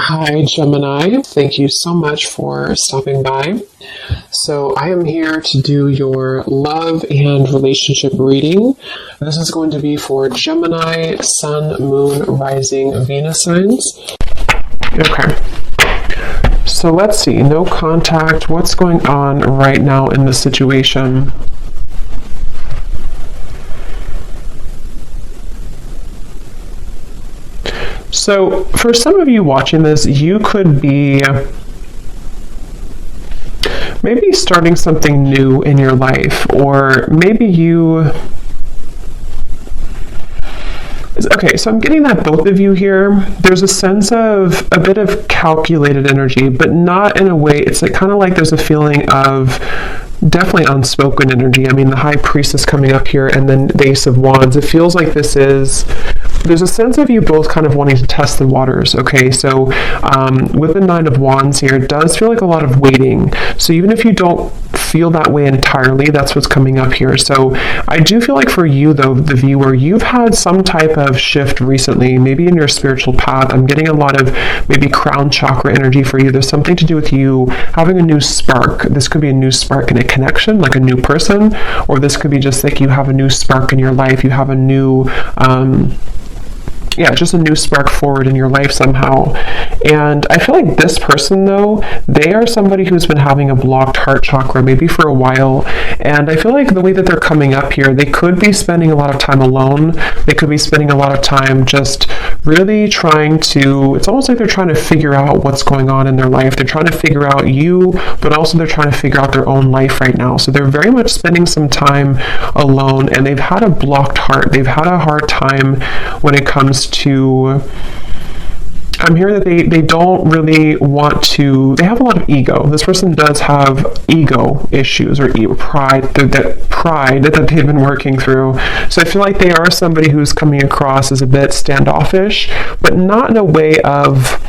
Hi, Gemini. Thank you so much for stopping by. So, I am here to do your love and relationship reading. This is going to be for Gemini, Sun, Moon, Rising, Venus signs. Okay. So, let's see. No contact. What's going on right now in the situation? So, for some of you watching this, you could be maybe starting something new in your life, or maybe you... Okay, so I'm getting that both of you here, there's a sense of a bit of calculated energy, but not in a way, it's like kind of like there's a feeling of definitely unspoken energy. I mean, the High Priestess coming up here and then the Ace of Wands, it feels like there's a sense of you both kind of wanting to test the waters, okay? So with the Nine of Wands here, it does feel like a lot of waiting. So even if you don't feel that way entirely, that's what's coming up here. So I do feel like for you, though, the viewer, you've had some type of shift recently, maybe in your spiritual path. I'm getting a lot of maybe crown chakra energy for you. There's something to do with you having a new spark. This could be a new spark in a connection, like a new person, or this could be just like you have a new spark in your life. You have a new... just a new spark forward in your life somehow. And I feel like this person, though, they are somebody who's been having a blocked heart chakra maybe for a while. And I feel like the way that they're coming up here, they could be spending a lot of time alone. They could be spending a lot of time just really trying to, it's almost like they're trying to figure out what's going on in their life. They're trying to figure out you, but also they're trying to figure out their own life right now. So they're very much spending some time alone, and they've had a blocked heart. They've had a hard time when it comes to... I'm hearing that they don't really want to... They have a lot of ego. This person does have ego issues or pride, that they've been working through. So I feel like they are somebody who's coming across as a bit standoffish, but not in a way of...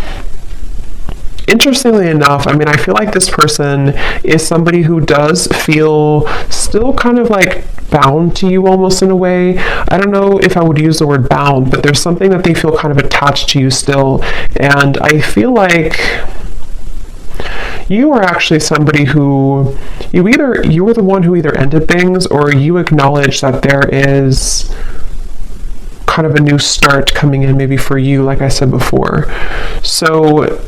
Interestingly enough, I mean, I feel like this person is somebody who does feel still kind of like bound to you almost in a way. I don't know if I would use the word bound, but there's something that they feel kind of attached to you still. And I feel like you are actually somebody who you were the one who either ended things, or you acknowledge that there is kind of a new start coming in maybe for you, like I said before. So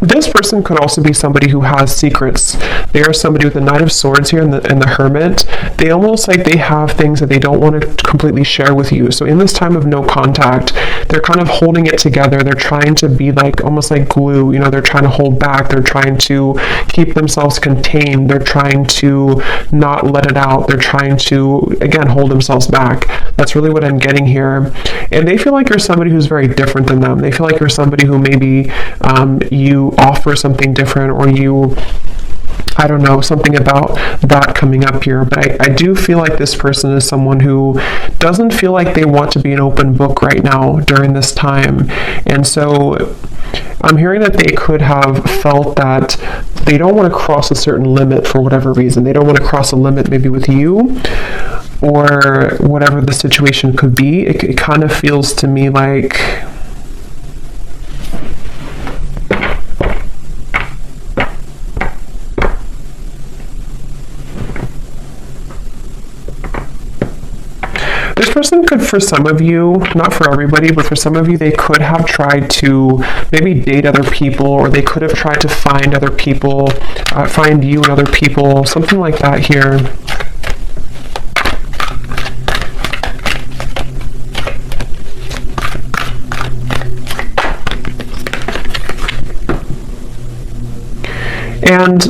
this person could also be somebody who has secrets. They are somebody with the Knight of Swords here and the Hermit. They almost like they have things that they don't want to completely share with you. So in this time of no contact, they're kind of holding it together. They're trying to be like almost like glue. You know, they're trying to hold back. They're trying to keep themselves contained. They're trying to not let it out. They're trying to, again, hold themselves back. That's really what I'm getting here. And they feel like you're somebody who's very different than them. They feel like you're somebody who maybe you offer something different, or you, I don't know, something about that coming up here. But I do feel like this person is someone who doesn't feel like they want to be an open book right now during this time. And so I'm hearing that they could have felt that they don't want to cross a certain limit for whatever reason. They don't want to cross a limit maybe with you, or whatever the situation could be. It kind of feels to me like... This person could, for some of you, not for everybody, but for some of you, they could have tried to maybe date other people, or they could have tried to find other people, find you and other people, something like that here. And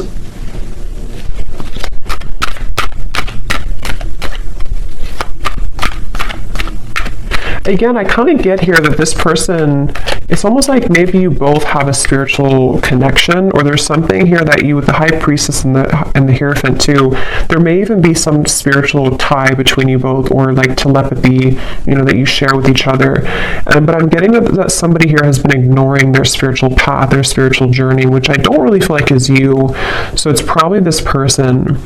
again, I kind of get here that this person, it's almost like maybe you both have a spiritual connection, or there's something here that you, with the High Priestess and the Hierophant too, there may even be some spiritual tie between you both, or like telepathy, that you share with each other. But I'm getting that somebody here has been ignoring their spiritual path, their spiritual journey, which I don't really feel like is you. So it's probably this person.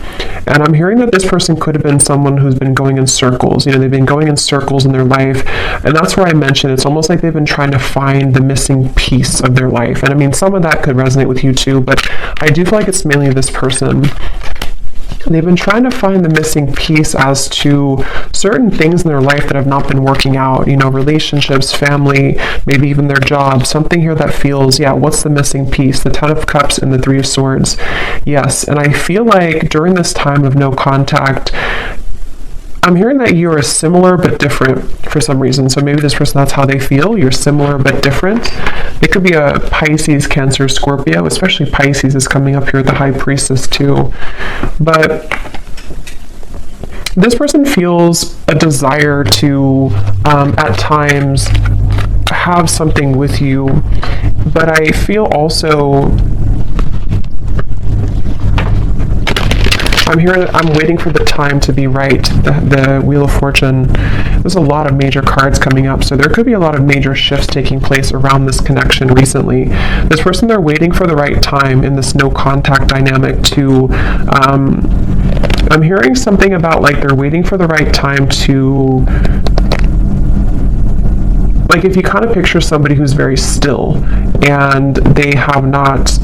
And I'm hearing that this person could have been someone who's been going in circles. They've been going in circles in their life. And that's where I mentioned it's almost like they've been trying to find the missing piece of their life. And I mean, some of that could resonate with you too, but I do feel like it's mainly this person. They've been trying to find the missing piece as to certain things in their life that have not been working out, relationships, family, maybe even their job, something here that feels, what's the missing piece? The Ten of Cups and the Three of Swords. Yes, and I feel like during this time of no contact, I'm hearing that you are similar but different for some reason. So maybe this person, that's how they feel. You're similar but different. It could be a Pisces, Cancer, Scorpio, especially Pisces is coming up here with the High Priestess too. But this person feels a desire to, at times, have something with you. But I feel also, I'm waiting for the time to be right. The Wheel of Fortune. There's a lot of major cards coming up, so there could be a lot of major shifts taking place around this connection recently. This person, they're waiting for the right time in this no contact dynamic to, I'm hearing something about like they're waiting for the right time to, like if you kind of picture somebody who's very still and they have not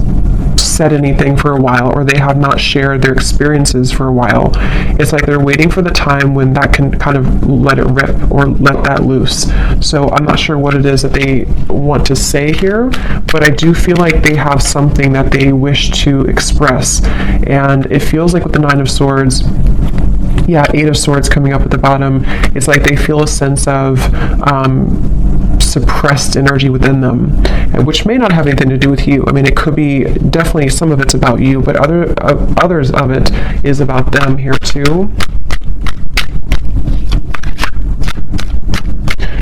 said anything for a while, or they have not shared their experiences for a while. It's like they're waiting for the time when that can kind of let it rip or let that loose. So I'm not sure what it is that they want to say here, but I do feel like they have something that they wish to express. And it feels like with the Nine of Swords, Eight of Swords coming up at the bottom, it's like they feel a sense of suppressed energy within them, which may not have anything to do with you. I mean, it could be, definitely some of it's about you, but others of it is about them here too.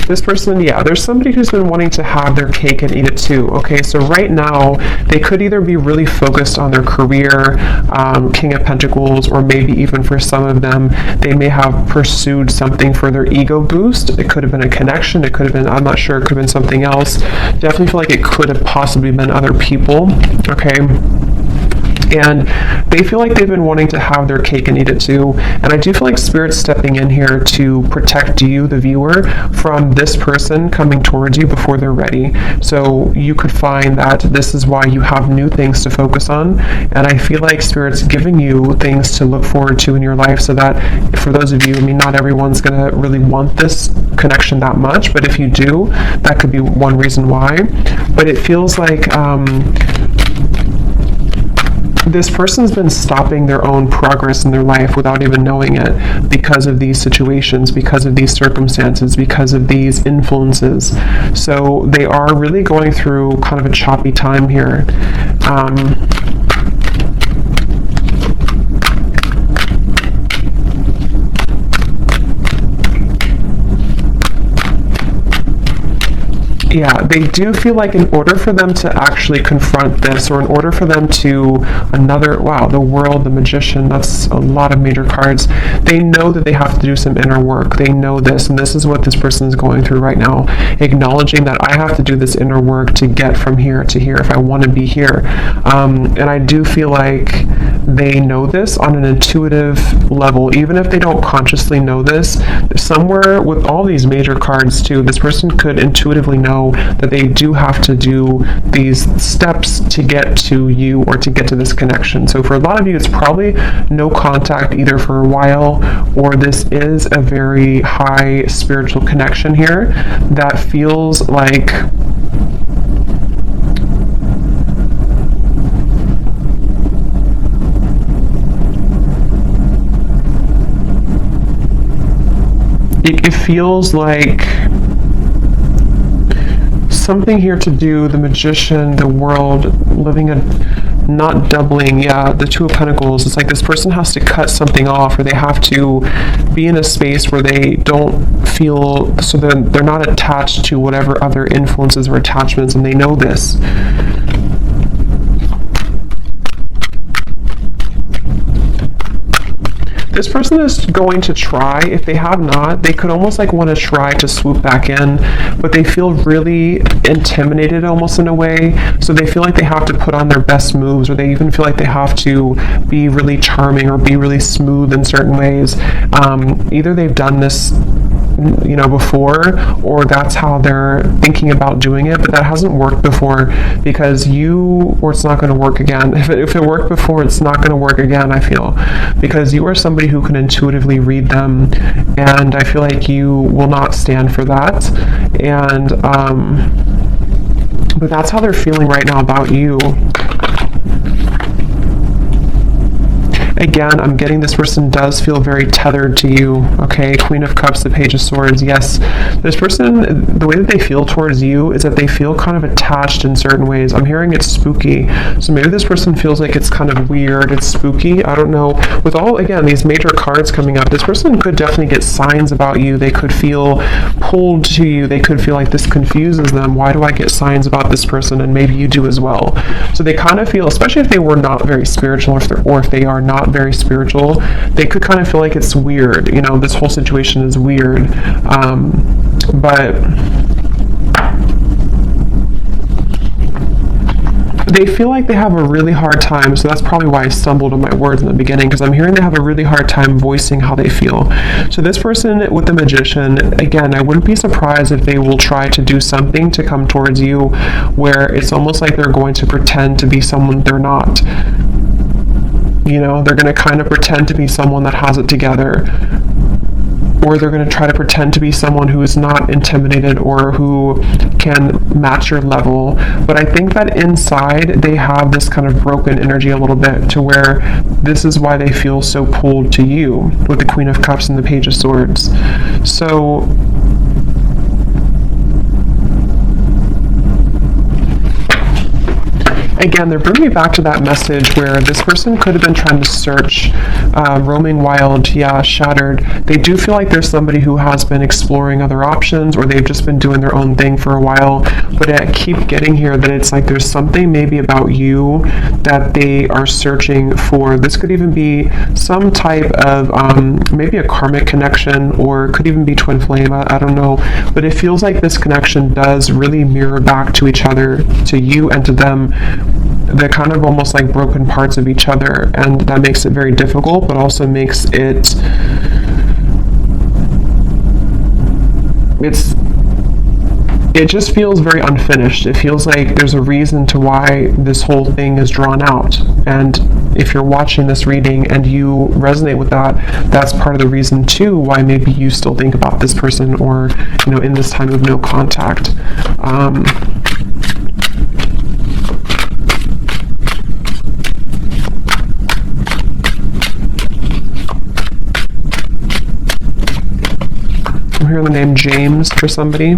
This person, there's somebody who's been wanting to have their cake and eat it too. Okay, so right now, they could either be really focused on their career, King of Pentacles, or maybe even for some of them, they may have pursued something for their ego boost. It could have been a connection. It could have been, I'm not sure, it could have been something else. Definitely feel like it could have possibly been other people. Okay. And they feel like they've been wanting to have their cake and eat it too. And I do feel like Spirit's stepping in here to protect you, the viewer, from this person coming towards you before they're ready. So you could find that this is why you have new things to focus on. And I feel like Spirit's giving you things to look forward to in your life, so that for those of you, I mean, not everyone's going to really want this connection that much, but if you do, that could be one reason why. But it feels like this person's been stopping their own progress in their life without even knowing it, because of these situations, because of these circumstances, because of these influences. So they are really going through kind of a choppy time here. They do feel like in order for them to actually confront this, or in order for them to the World, the Magician, that's a lot of major cards. They know that they have to do some inner work. They know this, and this is what this person is going through right now, acknowledging that I have to do this inner work to get from here to here if I want to be here. And I do feel like they know this on an intuitive level, even if they don't consciously know this. Somewhere with all these major cards too, this person could intuitively know that they do have to do these steps to get to you, or to get to this connection. So for a lot of you, it's probably no contact either for a while, or this is a very high spiritual connection here that feels like it feels like something here to do, the Magician, the World, living a not doubling, the Two of Pentacles. It's like this person has to cut something off, or they have to be in a space where they don't feel, so they're not attached to whatever other influences or attachments, and they know this. This person is going to try. If they have not, they could almost like want to try to swoop back in, but they feel really intimidated almost in a way. So they feel like they have to put on their best moves, or they even feel like they have to be really charming or be really smooth in certain ways. Either they've done this, you know, before, or that's how they're thinking about doing it, but that hasn't worked before because or it's not going to work again. If it worked before, it's not going to work again, I feel, because you are somebody who can intuitively read them, and I feel like you will not stand for that. And but that's how they're feeling right now about you. Again, I'm getting this person does feel very tethered to you, okay? Queen of Cups, the Page of Swords. Yes, this person, the way that they feel towards you is that they feel kind of attached in certain ways. I'm hearing it's spooky. So maybe this person feels like it's kind of weird, it's spooky. I don't know. With all, again, these major cards coming up, this person could definitely get signs about you. They could feel pulled to you. They could feel like this confuses them. Why do I get signs about this person? And maybe you do as well. So they kind of feel, especially if they were not very spiritual, or if they are not very spiritual, they could kind of feel like it's weird. You know, this whole situation is weird. But they feel like they have a really hard time, so that's probably why I stumbled on my words in the beginning, because I'm hearing they have a really hard time voicing how they feel. So this person with the Magician, again, I wouldn't be surprised if they will try to do something to come towards you where it's almost like they're going to pretend to be someone they're not. You know, they're going to kind of pretend to be someone that has it together, or they're going to try to pretend to be someone who is not intimidated or who can match your level. But I think that inside they have this kind of broken energy a little bit, to where this is why they feel so pulled to you with the Queen of Cups and the Page of Swords. So again, they're bringing me back to that message where this person could have been trying to search, roaming wild, shattered. They do feel like there's somebody who has been exploring other options, or they've just been doing their own thing for a while. But I keep getting here that it's like there's something maybe about you that they are searching for. This could even be some type of maybe a karmic connection, or it could even be twin flame. I don't know. But it feels like this connection does really mirror back to each other, to you and to them. They're kind of almost like broken parts of each other, and that makes it very difficult, but also makes it just feels very unfinished. It feels like there's a reason to why this whole thing is drawn out. And if you're watching this reading and you resonate with that, that's part of the reason too why maybe you still think about this person, or, you know, in this time of no contact. I'm hearing the name James for somebody.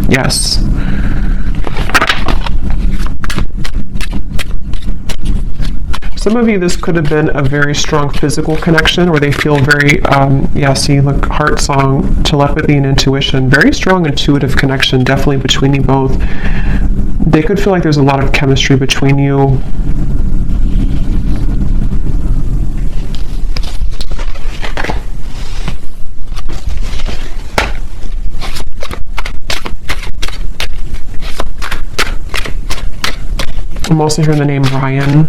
Yes. Some of you, this could have been a very strong physical connection, where they feel very, see, look, heart song, telepathy and intuition, very strong intuitive connection, definitely between you both. They could feel like there's a lot of chemistry between you. I'm also hearing the name Ryan.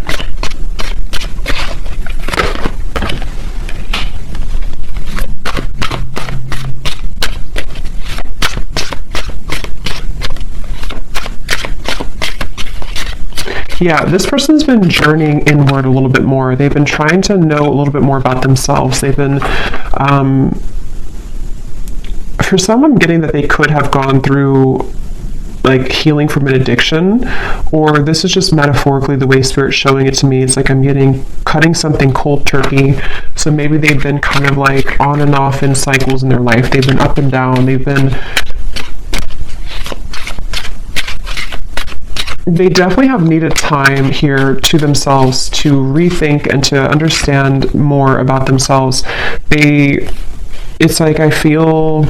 Yeah, this person's been journeying inward a little bit more. They've been trying to know a little bit more about themselves. They've been, for some, I'm getting that they could have gone through like healing from an addiction, or this is just metaphorically the way Spirit's showing it to me. It's like I'm getting cutting something cold turkey. So maybe they've been kind of like on and off in cycles in their life. They've been up and down. They've been they definitely have needed time here to themselves to rethink and to understand more about themselves. It's like I feel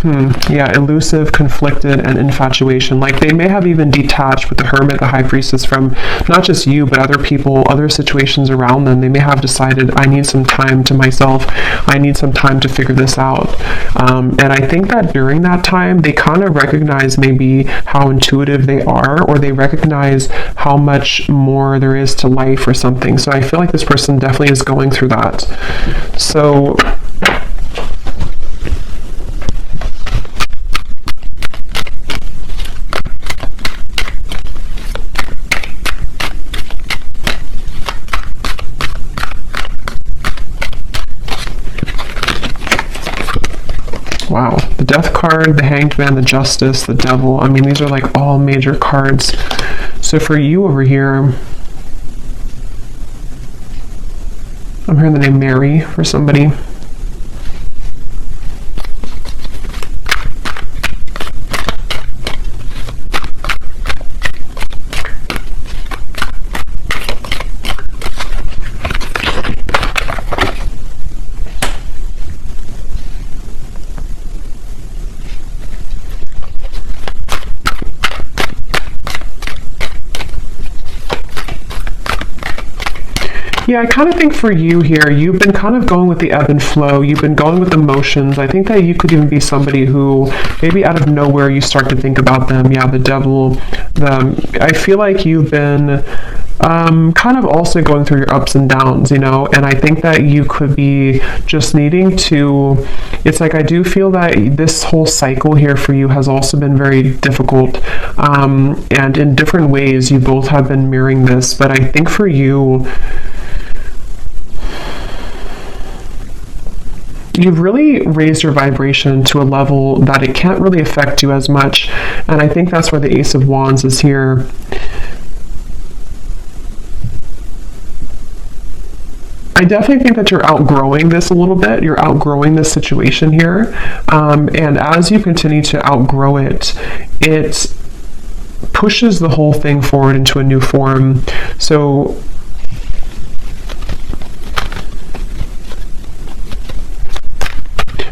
elusive, conflicted, and infatuation. Like they may have even detached with the Hermit, the High Priestess, from not just you, but other people, other situations around them. They may have decided, I need some time to myself. I need some time to figure this out. And I think that during that time, they kind of recognize maybe how intuitive they are, or they recognize how much more there is to life or something. So I feel like this person definitely is going through that. So wow, the Death card, the Hanged Man, the Justice, the Devil. I mean, these are like all major cards. So for you over here, I'm hearing the name Mary for somebody. Yeah, I kind of think for you here, you've been kind of going with the ebb and flow. You've been going with emotions. I think that you could even be somebody who maybe out of nowhere you start to think about them. Yeah, the Devil. I feel like you've been kind of also going through your ups and downs, and I think that you could be just needing to, it's like I do feel that this whole cycle here for you has also been very difficult, and in different ways you both have been mirroring this, but I think for you, you've really raised your vibration to a level that it can't really affect you as much, and I think that's where the Ace of Wands is here. I definitely think that you're outgrowing this a little bit. You're outgrowing this situation here, and as you continue to outgrow it, it pushes the whole thing forward into a new form. So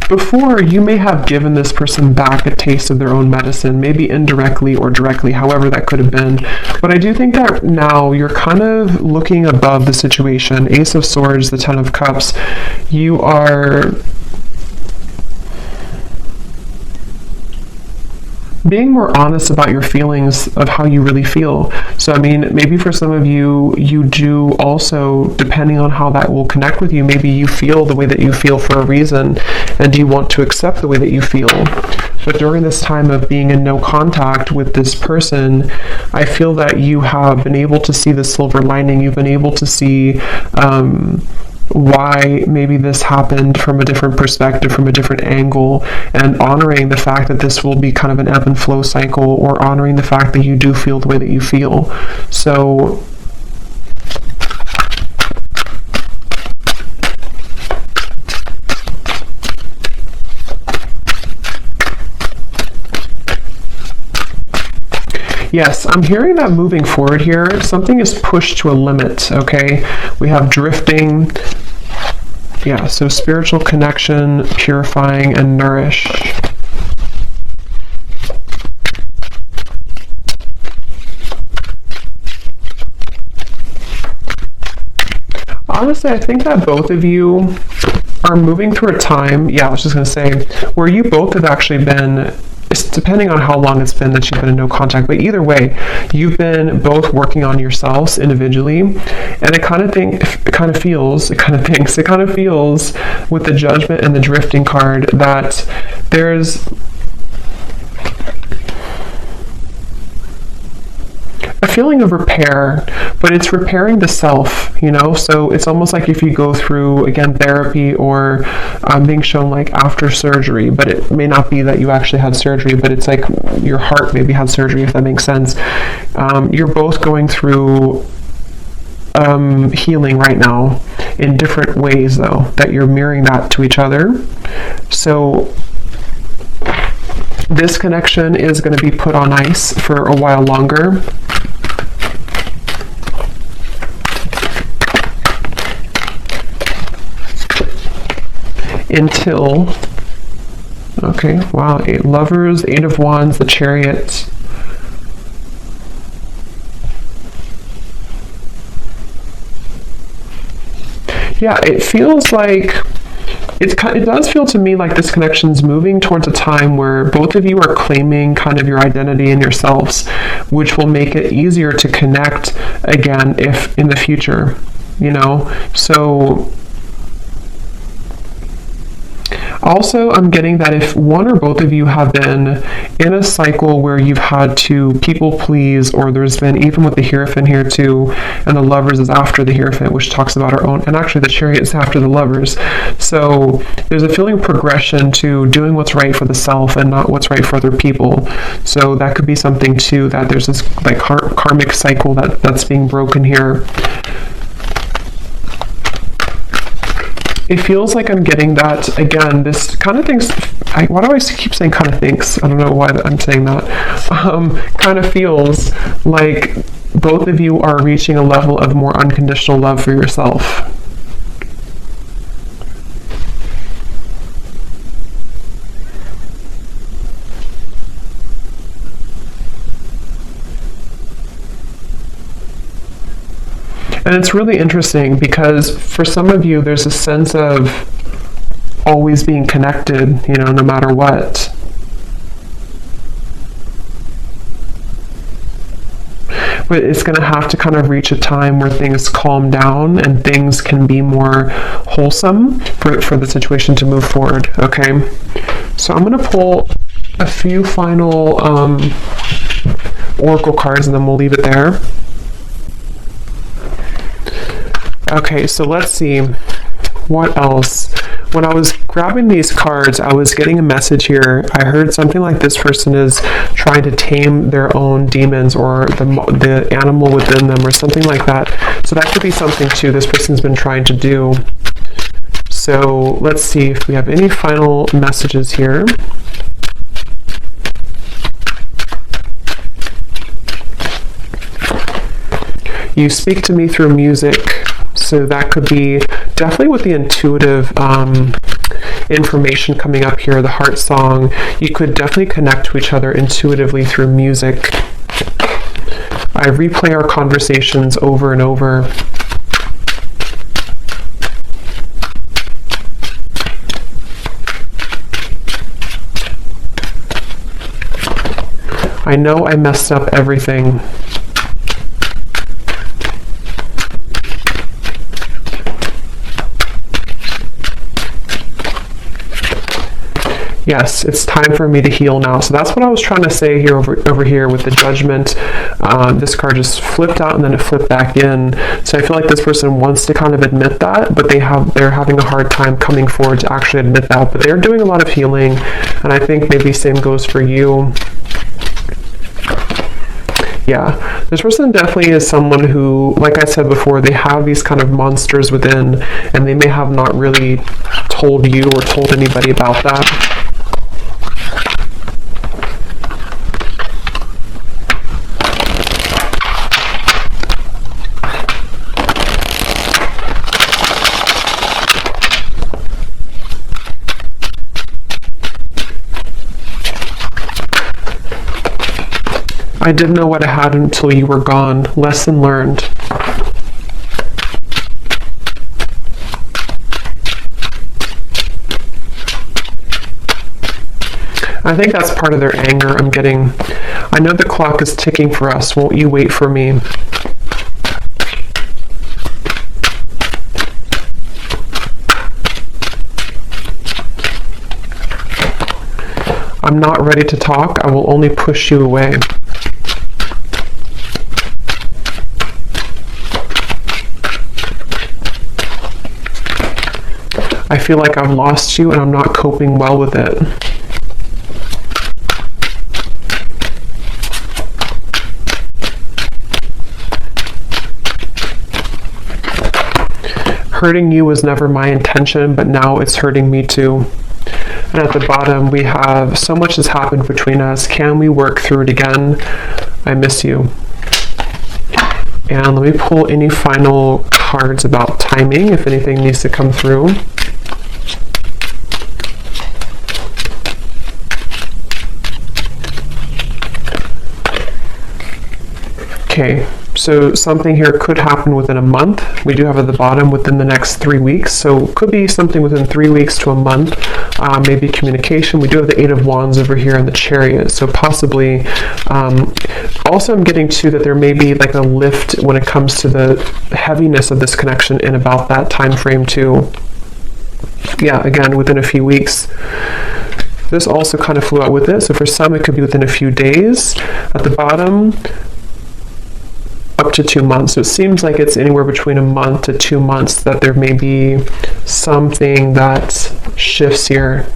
before, you may have given this person back a taste of their own medicine, maybe indirectly or directly, however that could have been. But I do think that now you're kind of looking above the situation. Ace of Swords, the Ten of Cups. You are being more honest about your feelings of how you really feel. So, I mean, maybe for some of you, you do also, depending on how that will connect with you, maybe you feel the way that you feel for a reason, and you want to accept the way that you feel. But during this time of being in no contact with this person, I feel that you have been able to see the silver lining. You've been able to see why maybe this happened from a different perspective, from a different angle, and honoring the fact that this will be kind of an ebb and flow cycle, or honoring the fact that you do feel the way that you feel. So yes, I'm hearing that moving forward here, something is pushed to a limit, okay? We have drifting. Yeah, so spiritual connection, purifying, and nourish. Honestly, I think that both of you are moving through a time, I was just going to say, where you both have actually been, it's depending on how long it's been that you've been in no contact, but either way, you've been both working on yourselves individually, and it kind of feels with the Judgment and the Drifting card that there's a feeling of repair, but it's repairing the self, so it's almost like if you go through, again, therapy, or being shown like after surgery, but it may not be that you actually had surgery, but it's like your heart maybe had surgery, if that makes sense. You're both going through healing right now in different ways, though, that you're mirroring that to each other. So This connection is going to be put on ice for a while longer. Until, okay, wow, 8 lovers, 8 of wands, the chariot. Yeah, it feels like, it does feel to me like this connection's moving towards a time where both of you are claiming kind of your identity and yourselves, which will make it easier to connect again if in the future, you know? So also, I'm getting that if one or both of you have been in a cycle where you've had to people please, or there's been, even with the Hierophant here too, and the Lovers is after the Hierophant, which talks about our own, and actually the Chariot is after the Lovers. So there's a feeling of progression to doing what's right for the self and not what's right for other people. So that could be something too, that there's this like karmic cycle that's being broken here. It feels like I'm getting that, again, this kind of things, why do I keep saying kind of thinks? I don't know why I'm saying that. Kind of feels like both of you are reaching a level of more unconditional love for yourself. And it's really interesting because for some of you, there's a sense of always being connected, you know, no matter what. But it's going to have to kind of reach a time where things calm down and things can be more wholesome for the situation to move forward, okay? So I'm going to pull a few final oracle cards and then we'll leave it there. Okay, so let's see, what else? When I was grabbing these cards, I was getting a message here. I heard something like this person is trying to tame their own demons or the animal within them or something like that. So that could be something too this person's been trying to do. So let's see if we have any final messages here. You speak to me through music. So that could be definitely with the intuitive information coming up here, the heart song. You could definitely connect to each other intuitively through music. I replay our conversations over and over. I know I messed up everything. Yes, it's time for me to heal now. So that's what I was trying to say here over here with the Judgment. This card just flipped out and then it flipped back in. So I feel like this person wants to kind of admit that, but they're having a hard time coming forward to actually admit that. But they're doing a lot of healing, and I think maybe same goes for you. Yeah, this person definitely is someone who, like I said before, they have these kind of monsters within, and they may have not really told you or told anybody about that. I didn't know what I had until you were gone. Lesson learned. I think that's part of their anger I'm getting. I know the clock is ticking for us. Won't you wait for me? I'm not ready to talk. I will only push you away. I feel like I've lost you and I'm not coping well with it. Hurting you was never my intention, but now it's hurting me too. And at the bottom, we have, so much has happened between us. Can we work through it again? I miss you. And let me pull any final cards about timing, if anything needs to come through. Okay, so something here could happen within a month. We do have at the bottom within the next 3 weeks, so could be something within 3 weeks to a month, maybe communication. We do have the Eight of Wands over here in the Chariot, so possibly, also I'm getting to that there may be like a lift when it comes to the heaviness of this connection in about that time frame too. Yeah, again, within a few weeks. This also kind of flew out with it, so for some it could be within a few days. At the bottom, up to 2 months. So it seems like it's anywhere between a month to 2 months that there may be something that shifts here.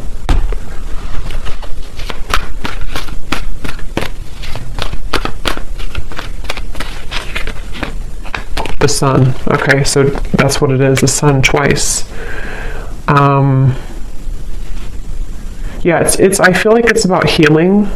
The Sun. Okay, so that's what it is, the Sun twice. Yeah, it's I feel like it's about healing.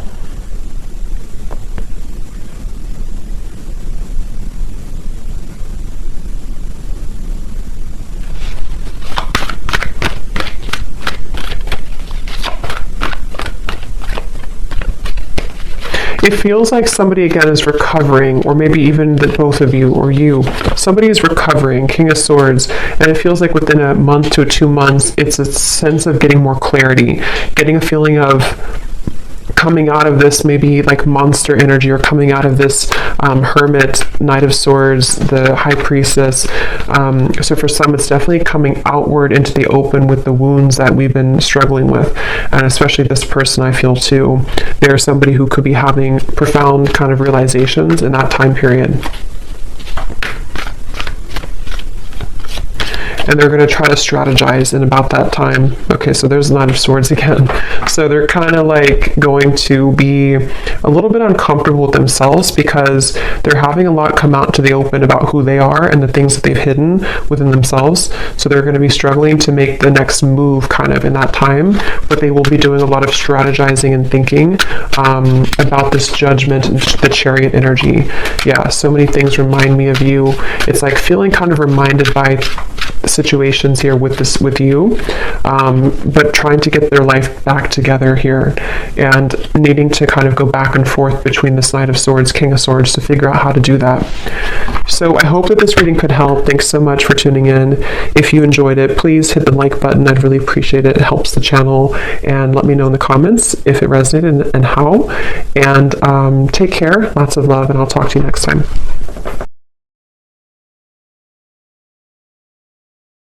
It feels like somebody again is recovering, or maybe even the both of you or you. Somebody is recovering, King of Swords, and it feels like within a month to 2 months, it's a sense of getting more clarity, getting a feeling of coming out of this maybe like monster energy, or coming out of this Hermit, Knight of Swords, the High Priestess. So for some, it's definitely coming outward into the open with the wounds that we've been struggling with. And especially this person, I feel too, they're somebody who could be having profound kind of realizations in that time period. And they're going to try to strategize in about that time. Okay, so there's the Knight of Swords again. So they're kind of like going to be a little bit uncomfortable with themselves, because they're having a lot come out to the open about who they are and the things that they've hidden within themselves. So they're going to be struggling to make the next move kind of in that time, but they will be doing a lot of strategizing and thinking about this Judgment and the Chariot energy. Yeah, so many things remind me of you. It's like feeling kind of reminded by situations here with you, but trying to get their life back together here, and needing to kind of go back and forth between this Knight of Swords, King of Swords, to figure out how to do that. So I hope that this reading could help. Thanks so much for tuning in. If you enjoyed it, please hit the like button. I'd really appreciate it. It helps the channel. And let me know in the comments if it resonated and how. And take care. Lots of love, and I'll talk to you next time.